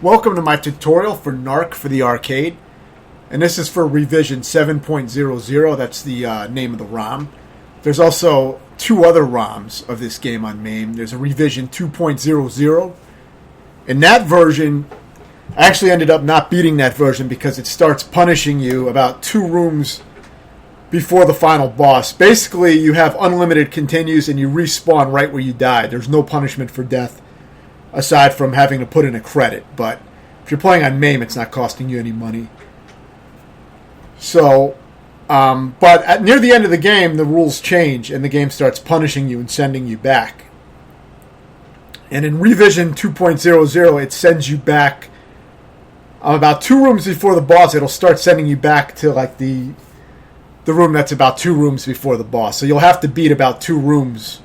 Welcome to my tutorial for NARC for the arcade, and this is for revision 7.00. That's the name of the ROM. There's also two other ROMs of this game on MAME. There's a revision 2.00. In that version, I actually ended up not beating that version because it starts punishing you about 2 rooms before the final boss. Basically, you have unlimited continues and you respawn right where you died. There's no punishment for death aside from having to put in a credit. But if you're playing on MAME, it's not costing you any money. So, but near the end of the game, the rules change and the game starts punishing you and sending you back. And in revision 2.00, it sends you back about 2 rooms before the boss. It'll start sending you back to like the room that's about 2 rooms before the boss. So you'll have to beat about 2 rooms.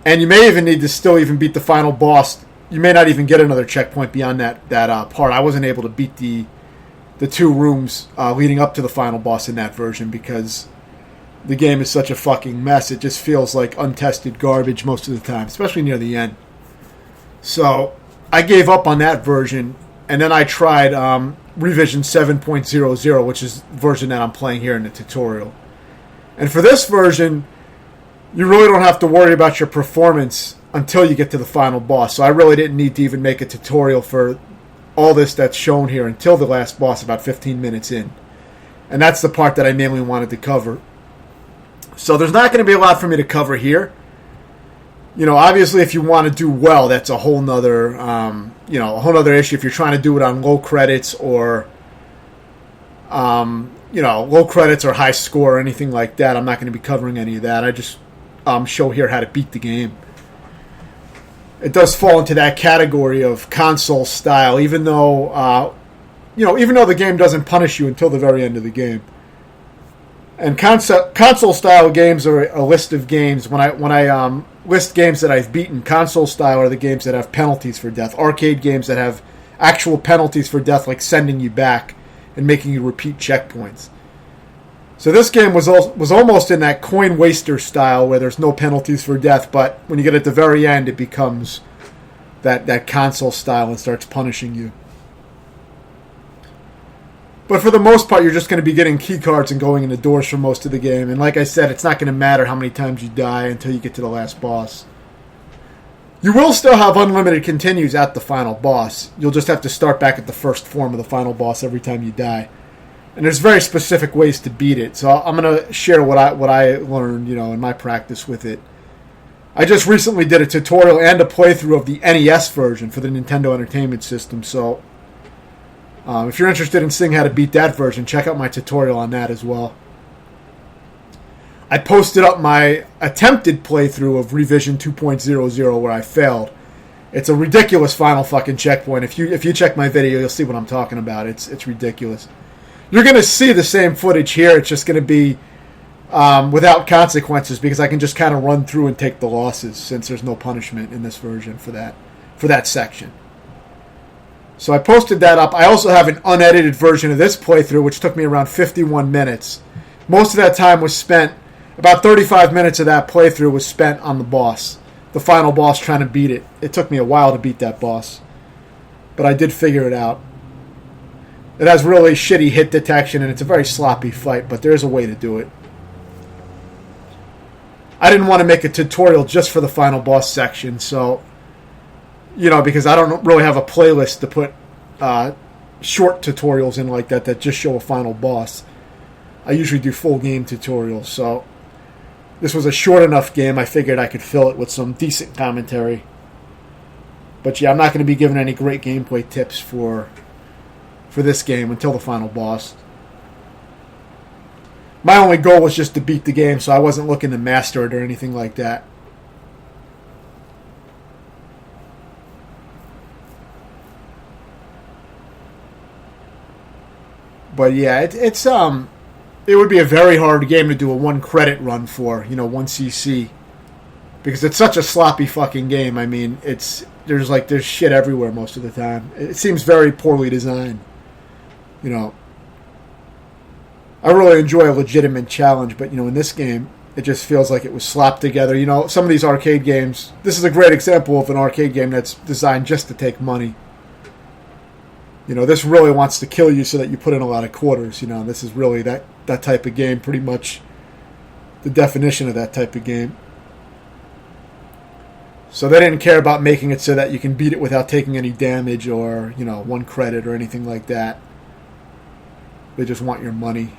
And you may even need to still even beat the final boss. You may not even get another checkpoint beyond that part. I wasn't able to beat the 2 rooms leading up to the final boss in that version because the game is such a fucking mess. It just feels like untested garbage most of the time, especially near the end. So I gave up on that version, and then I tried revision 7.00, which is the version that I'm playing here in the tutorial. And for this version, you really don't have to worry about your performance until you get to the final boss. So I really didn't need to even make a tutorial for all this that's shown here until the last boss, about 15 minutes in. And that's the part that I mainly wanted to cover. So there's not going to be a lot for me to cover here. You know, obviously if you want to do well, that's a whole nother, a whole nother issue. If you're trying to do it on low credits or, low credits or high score or anything like that, I'm not going to be covering any of that. I just show here how to beat the game. It does fall into that category of console style, even though the game doesn't punish you until the very end of the game. And console style games are a list of games. When I list games that I've beaten, console style are the games that have penalties for death. Arcade games that have actual penalties for death, like sending you back and making you repeat checkpoints. So this game was almost in that coin waster style where there's no penalties for death, but when you get at the very end, it becomes that console style and starts punishing you. But for the most part, you're just going to be getting key cards and going into doors for most of the game. And like I said, it's not going to matter how many times you die until you get to the last boss. You will still have unlimited continues at the final boss. You'll just have to start back at the first form of the final boss every time you die. And there's very specific ways to beat it. So I'm going to share what I learned, in my practice with it. I just recently did a tutorial and a playthrough of the NES version for the Nintendo Entertainment System. So if you're interested in seeing how to beat that version, check out my tutorial on that as well. I posted up my attempted playthrough of revision 2.00 where I failed. It's a ridiculous final fucking checkpoint. If you check my video, you'll see what I'm talking about. It's ridiculous. You're going to see the same footage here. It's just going to be without consequences because I can just kind of run through and take the losses since there's no punishment in this version for that section. So I posted that up. I also have an unedited version of this playthrough, which took me around 51 minutes. Most of that time was spent, about 35 minutes of that playthrough was spent on the boss, the final boss, trying to beat it. It took me a while to beat that boss, but I did figure it out. It has really shitty hit detection, and it's a very sloppy fight, but there's a way to do it. I didn't want to make a tutorial just for the final boss section, so, because I don't really have a playlist to put short tutorials in like that just show a final boss. I usually do full game tutorials, so this was a short enough game, I figured I could fill it with some decent commentary. But yeah, I'm not going to be giving any great gameplay tips for this game until the final boss. My only goal was just to beat the game, so I wasn't looking to master it or anything like that. But yeah, it would be a very hard game to do a 1 credit run for, 1 CC. Because it's such a sloppy fucking game. I mean, there's shit everywhere most of the time. It seems very poorly designed. I really enjoy a legitimate challenge, but in this game, It just feels like it was slapped together. You know, some of these arcade games, this is a great example of an arcade game that's designed just to take money. You know, this really wants to kill you so that you put in a lot of quarters. You know, this is really that type of game, pretty much the definition of that type of game. So they didn't care about making it so that you can beat it without taking any damage or, you know, 1 credit or anything like that. They just want your money.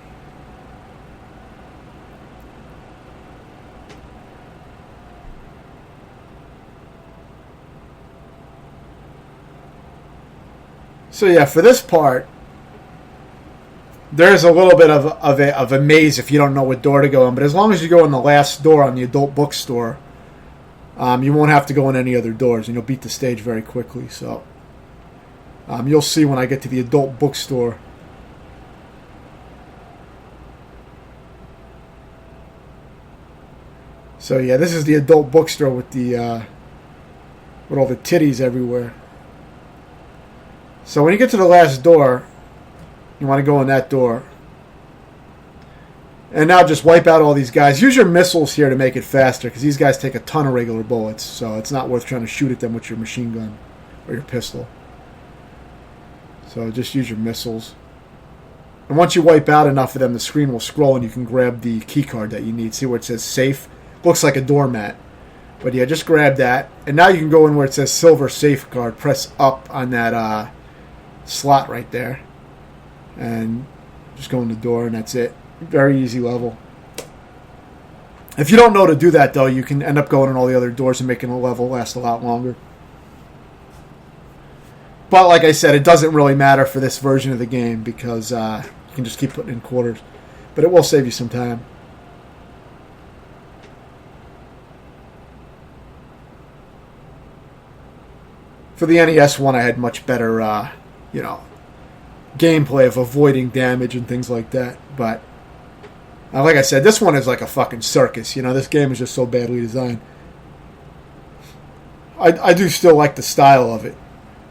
So yeah, for this part, there's a little bit of a maze if you don't know what door to go in. But as long as you go in the last door on the adult bookstore, you won't have to go in any other doors, and you'll beat the stage very quickly. So you'll see when I get to the adult bookstore. So yeah, this is the adult bookstore with all the titties everywhere. So when you get to the last door, you want to go in that door. And now just wipe out all these guys. Use your missiles here to make it faster, because these guys take a ton of regular bullets, so it's not worth trying to shoot at them with your machine gun or your pistol. So just use your missiles. And once you wipe out enough of them, the screen will scroll and you can grab the key card that you need. See where it says safe? Looks like a doormat. But yeah, just grab that. And now you can go in where it says silver safeguard. Press up on that slot right there. And just go in the door, and that's it. Very easy level. If you don't know to do that, though, you can end up going in all the other doors and making the level last a lot longer. But like I said, it doesn't really matter for this version of the game, because you can just keep putting in quarters. But it will save you some time. For the NES one, I had much better, gameplay of avoiding damage and things like that. But like I said, this one is like a fucking circus. You know, this game is just so badly designed. I do still like the style of it.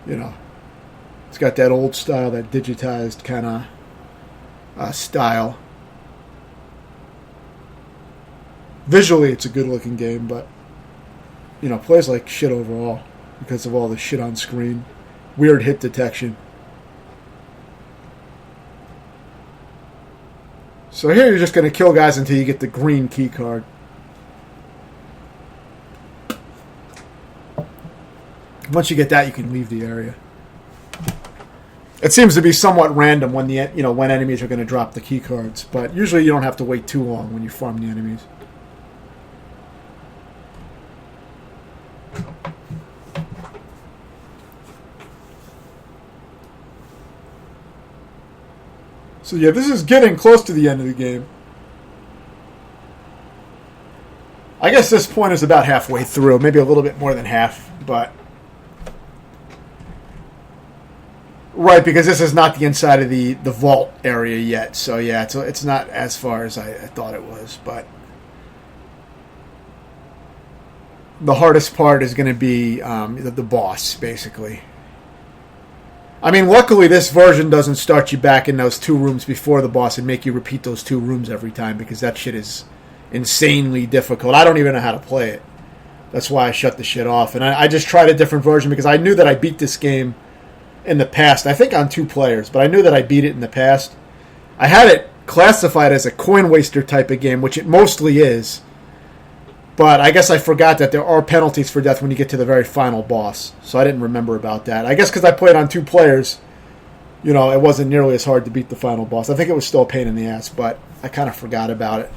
You know, it's got that old style, that digitized kind of style. Visually, it's a good looking game, but you know, plays like shit overall because of all the shit on screen. Weird hit detection. So here you're just going to kill guys until you get the green key card. Once you get that, you can leave the area. It seems to be somewhat random when when enemies are going to drop the key cards, but usually you don't have to wait too long when you farm the enemies. So yeah, this is getting close to the end of the game. I guess this point is about halfway through, maybe a little bit more than half, but right, because this is not the inside of the vault area yet. So yeah, it's not as far as I thought it was, but the hardest part is going to be the boss, basically. I mean, luckily this version doesn't start you back in those 2 rooms before the boss and make you repeat those 2 rooms every time, because that shit is insanely difficult. I don't even know how to play it. That's why I shut the shit off. And I just tried a different version because I knew that I beat this game in the past. I think on 2 players, but I knew that I beat it in the past. I had it classified as a coin waster type of game, which it mostly is. But I guess I forgot that there are penalties for death when you get to the very final boss. So I didn't remember about that. I guess because I played on 2 players, it wasn't nearly as hard to beat the final boss. I think it was still a pain in the ass, but I kind of forgot about it.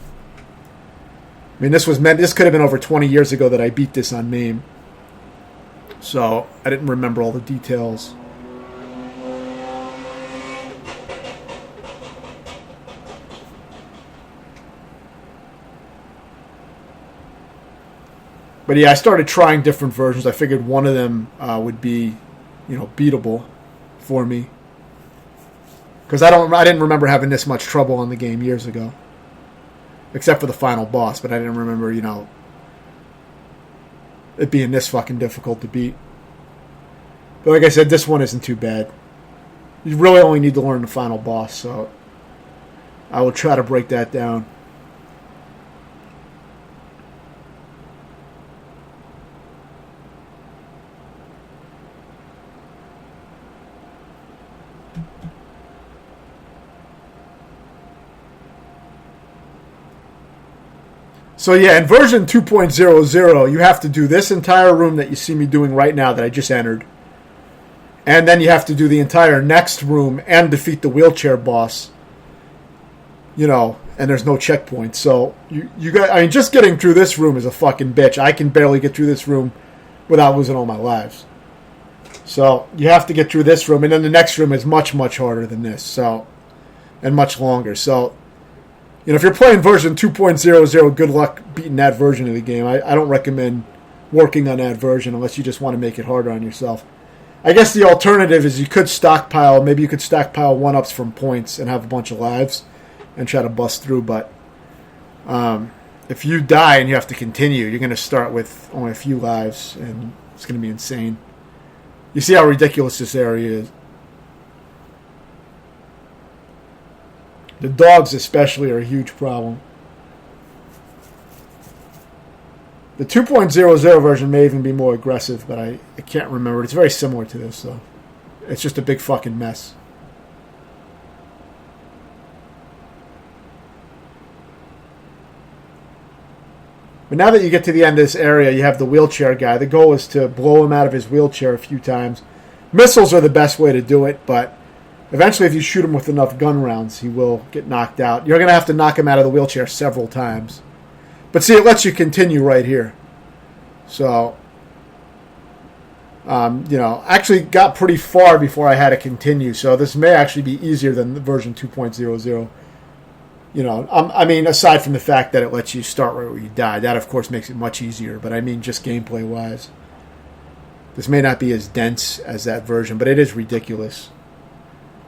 I mean, this could have been over 20 years ago that I beat this on MAME. So I didn't remember all the details. But yeah, I started trying different versions. I figured one of them would be, beatable for me. Because I didn't remember having this much trouble on the game years ago. Except for the final boss, but I didn't remember, it being this fucking difficult to beat. But like I said, this one isn't too bad. You really only need to learn the final boss, so I will try to break that down. So yeah, in version 2.00, you have to do this entire room that you see me doing right now that I just entered. And then you have to do the entire next room and defeat the wheelchair boss. You know, and there's no checkpoint. So you got, I mean, just getting through this room is a fucking bitch. I can barely get through this room without losing all my lives. So you have to get through this room, and then the next room is much, much harder than this. So, and much longer. So, you know, if you're playing version 2.00, good luck beating that version of the game. I don't recommend working on that version unless you just want to make it harder on yourself. I guess the alternative is you could stockpile, maybe you could stockpile 1-ups from points and have a bunch of lives and try to bust through, but if you die and you have to continue, you're going to start with only a few lives, and it's going to be insane. You see how ridiculous this area is. The dogs especially are a huge problem. The 2.00 version may even be more aggressive, but I can't remember. It's very similar to this, so it's just a big fucking mess. But now that you get to the end of this area, you have the wheelchair guy. The goal is to blow him out of his wheelchair a few times. Missiles are the best way to do it, but eventually if you shoot him with enough gun rounds, he will get knocked out. You're going to have to knock him out of the wheelchair several times. But see, it lets you continue right here. So, you know, actually got pretty far before I had to continue. So this may actually be easier than the version 2.00. You know, I mean, aside from the fact that it lets you start right where you die. That, of course, makes it much easier. But I mean, just gameplay-wise. This may not be as dense as that version, but it is ridiculous.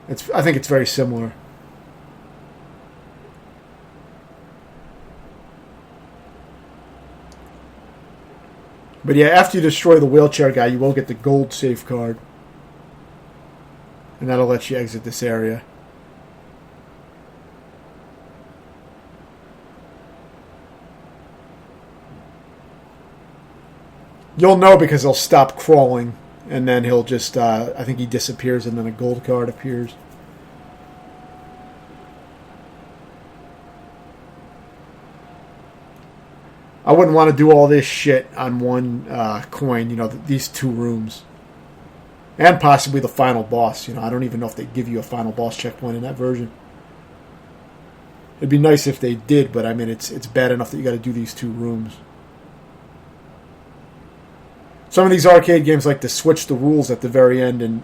I think it's very similar. But yeah, after you destroy the wheelchair guy, you will get the gold safeguard. And that'll let you exit this area. You'll know because he'll stop crawling. And then he'll just, I think he disappears and then a gold card appears. I wouldn't want to do all this shit on one coin, you know, these two rooms. And possibly the final boss, you know. I don't even know if they give you a final boss checkpoint in that version. It'd be nice if they did, but I mean, it's bad enough that you got to do these two rooms. Some of these arcade games like to switch the rules at the very end and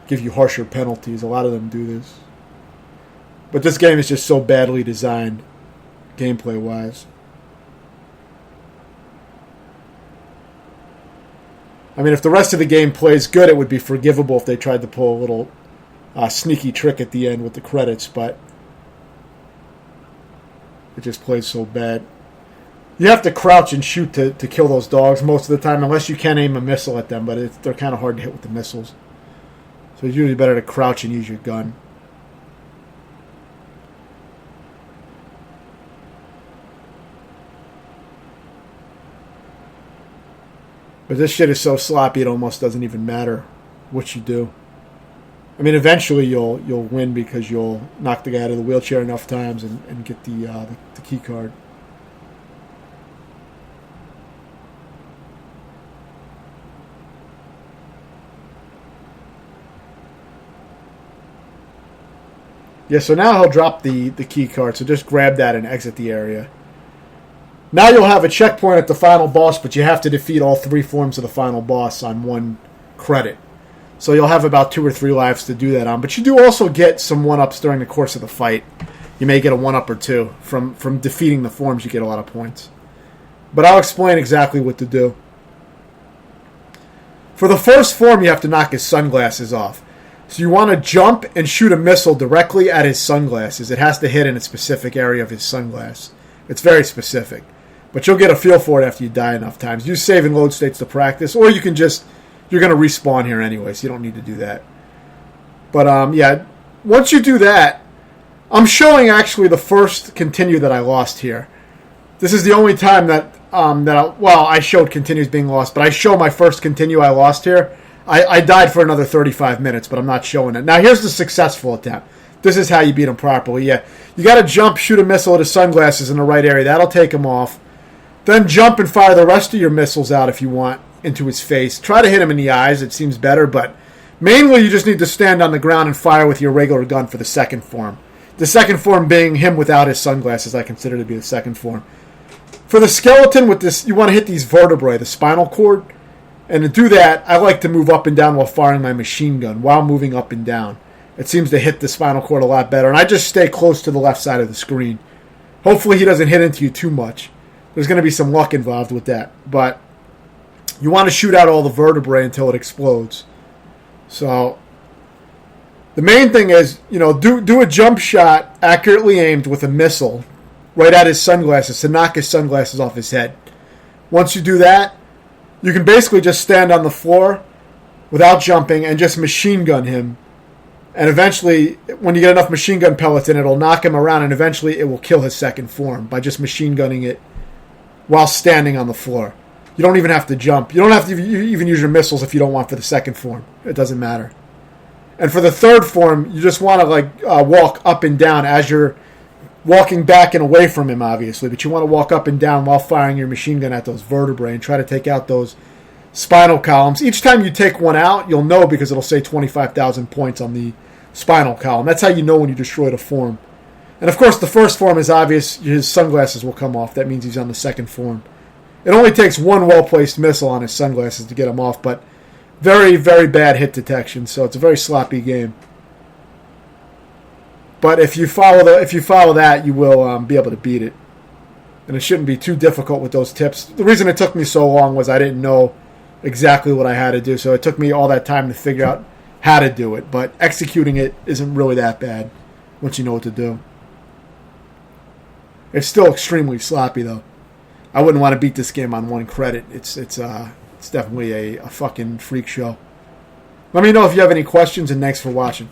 give you harsher penalties. A lot of them do this. But this game is just so badly designed, gameplay-wise. I mean, if the rest of the game plays good, it would be forgivable if they tried to pull a little sneaky trick at the end with the credits, but it just plays so bad. You have to crouch and shoot to kill those dogs most of the time, unless you can aim a missile at them, but they're kind of hard to hit with the missiles. So it's usually better to crouch and use your gun. But this shit is so sloppy it almost doesn't even matter what you do. I mean, eventually you'll win because you'll knock the guy out of the wheelchair enough times and get the key card. Yeah, so now he'll drop the key card, so just grab that and exit the area. Now you'll have a checkpoint at the final boss, but you have to defeat all three forms of the final boss on one credit. So you'll have about 2 or 3 lives to do that on. But you do also get some 1-ups during the course of the fight. You may get a 1-up or 2. From defeating the forms, you get a lot of points. But I'll explain exactly what to do. For the first form, you have to knock his sunglasses off. So you want to jump and shoot a missile directly at his sunglasses. It has to hit in a specific area of his sunglass. It's very specific. But you'll get a feel for it after you die enough times. Use save and load states to practice, or you can just, you're going to respawn here anyway, so you don't need to do that. But, yeah, once you do that, I'm showing actually the first continue that I lost here. This is the only time that, I showed continues being lost, but I show my first continue I lost here. I died for another 35 minutes, but I'm not showing it. Now, here's the successful attempt. This is how you beat him properly. Yeah, you got to jump, shoot a missile at his sunglasses in the right area. That'll take him off. Then jump and fire the rest of your missiles out if you want into his face. Try to hit him in the eyes. It seems better, but mainly you just need to stand on the ground and fire with your regular gun for the second form. The second form being him without his sunglasses, I consider to be the second form. For the skeleton with this, you want to hit these vertebrae, the spinal cord. And to do that, I like to move up and down while firing my machine gun, while moving up and down. It seems to hit the spinal cord a lot better. And I just stay close to the left side of the screen. Hopefully he doesn't hit into you too much. There's going to be some luck involved with that. But you want to shoot out all the vertebrae until it explodes. So the main thing is, do a jump shot accurately aimed with a missile right at his sunglasses to knock his sunglasses off his head. Once you do that, you can basically just stand on the floor without jumping and just machine gun him. And eventually, when you get enough machine gun pellets in, it'll knock him around, and eventually it will kill his second form by just machine gunning it while standing on the floor. You don't even have to jump. You don't have to even use your missiles if you don't want for the second form. It doesn't matter. And for the third form, you just want to walk up and down as you're walking back and away from him, obviously. But you want to walk up and down while firing your machine gun at those vertebrae and try to take out those spinal columns. Each time you take one out, you'll know because it'll say 25,000 points on the spinal column. That's how you know when you destroyed a form. And of course, the first form is obvious. His sunglasses will come off. That means he's on the second form. It only takes one well-placed missile on his sunglasses to get him off, but very, very bad hit detection, so it's a very sloppy game. But if you follow that, you will be able to beat it. And it shouldn't be too difficult with those tips. The reason it took me so long was I didn't know exactly what I had to do, so it took me all that time to figure out how to do it. But executing it isn't really that bad once you know what to do. It's still extremely sloppy, though. I wouldn't want to beat this game on one credit. It's definitely a fucking freak show. Let me know if you have any questions, and thanks for watching.